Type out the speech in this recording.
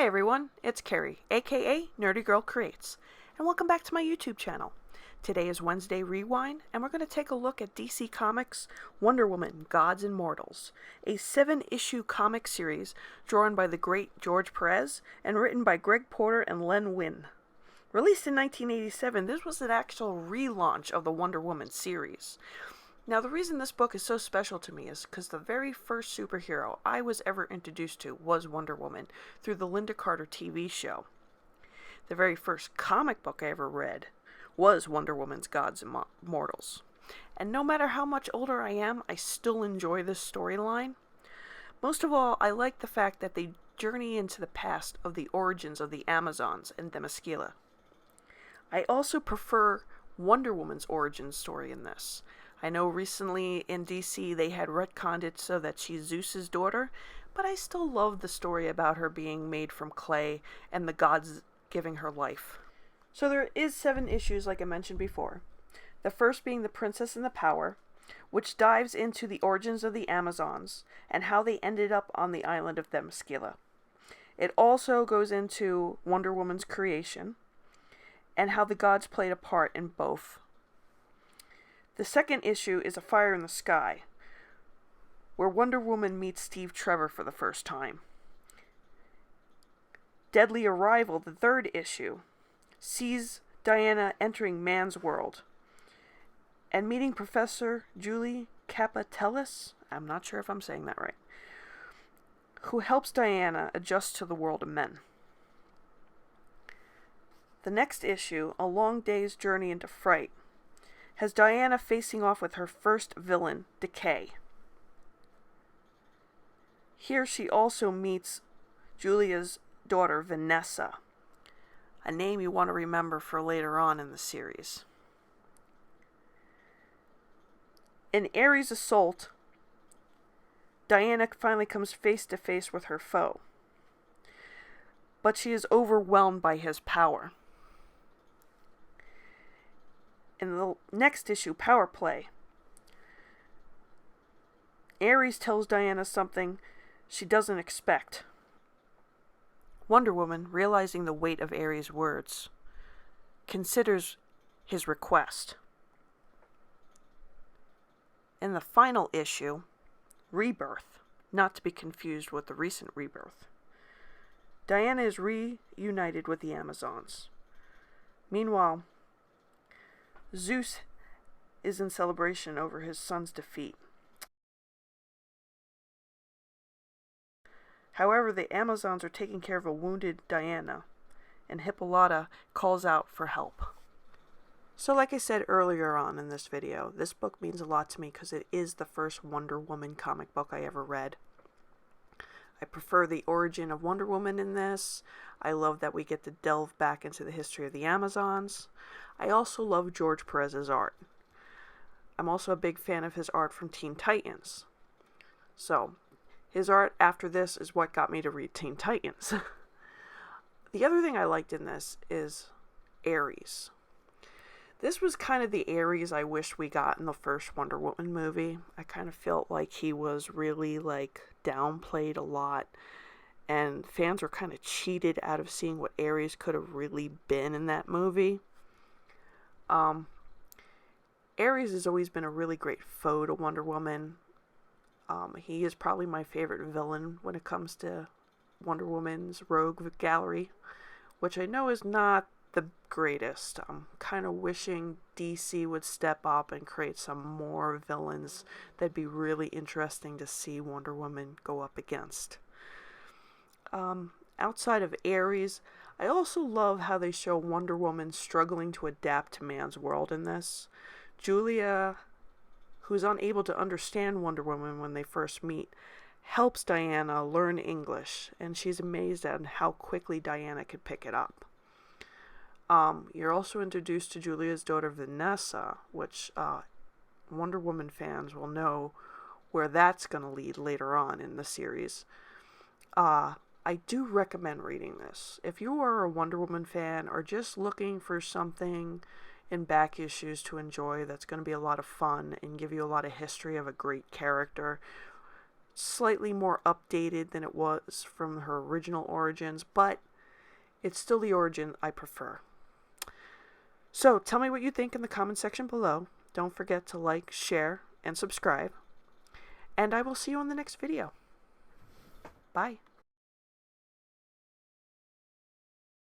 Hi everyone, it's Carrie, aka Nerdy Girl Creates, and welcome back to my YouTube channel. Today is Wednesday Rewind, and we're going to take a look at DC Comics' Wonder Woman, Gods and Mortals, a 7-issue comic series drawn by the great George Perez and written by Greg Porter and Len Wein. Released in 1987, this was an actual relaunch of the Wonder Woman series. Now, the reason this book is so special to me is because the very first superhero I was ever introduced to was Wonder Woman through the Lynda Carter TV show. The very first comic book I ever read was Wonder Woman's Gods and Mortals. And no matter how much older I am, I still enjoy this storyline. Most of all, I like the fact that they journey into the past of the origins of the Amazons and Themyscira. I also prefer Wonder Woman's origin story in this. I know recently in DC they had retconned it so that she's Zeus's daughter, but I still love the story about her being made from clay and the gods giving her life. So there is 7 issues like I mentioned before. The first being The Princess and the Power, which dives into the origins of the Amazons and how they ended up on the island of Themyscira. It also goes into Wonder Woman's creation and how the gods played a part in both. The second issue is A Fire in the Sky, where Wonder Woman meets Steve Trevor for the first time. Deadly Arrival, the third issue, sees Diana entering man's world and meeting Professor Julie Capatellis, I'm not sure if I'm saying that right, who helps Diana adjust to the world of men. The next issue, A Long Day's Journey into Fright, has Diana facing off with her first villain, Decay. Here she also meets Julia's daughter, Vanessa, a name you want to remember for later on in the series. In Ares' Assault, Diana finally comes face to face with her foe, but she is overwhelmed by his power. In the next issue, Power Play, Ares tells Diana something she doesn't expect. Wonder Woman, realizing the weight of Ares' words, considers his request. In the final issue, Rebirth, not to be confused with the recent Rebirth, Diana is reunited with the Amazons. Meanwhile, Zeus is in celebration over his son's defeat. However, the Amazons are taking care of a wounded Diana, and Hippolyta calls out for help. So like I said earlier on in this video, this book means a lot to me because it is the first Wonder Woman comic book I ever read. I prefer the origin of Wonder Woman in this. I love that we get to delve back into the history of the Amazons. I also love George Perez's art. I'm also a big fan of his art from Teen Titans. So, his art after this is what got me to read Teen Titans. The other thing I liked in this is Ares. This was kind of the Ares I wish we got in the first Wonder Woman movie. I kind of felt like he was really downplayed a lot, and fans were kind of cheated out of seeing what Ares could have really been in that movie. Ares has always been a really great foe to Wonder Woman. He is probably my favorite villain when it comes to Wonder Woman's rogue gallery, which I know is not the greatest. I'm kind of wishing DC would step up and create some more villains that'd be really interesting to see Wonder Woman go up against. Outside of Ares, I also love how they show Wonder Woman struggling to adapt to man's world in this. Julia, who's unable to understand Wonder Woman when they first meet, helps Diana learn English, and she's amazed at how quickly Diana could pick it up. You're also introduced to Julia's daughter Vanessa, which Wonder Woman fans will know where that's going to lead later on in the series. I do recommend reading this. If you are a Wonder Woman fan or just looking for something in back issues to enjoy that's going to be a lot of fun and give you a lot of history of a great character, slightly more updated than it was from her original origins, but it's still the origin I prefer. So tell me what you think in the comment section below. Don't forget to like, share, and subscribe. And I will see you on the next video. Bye.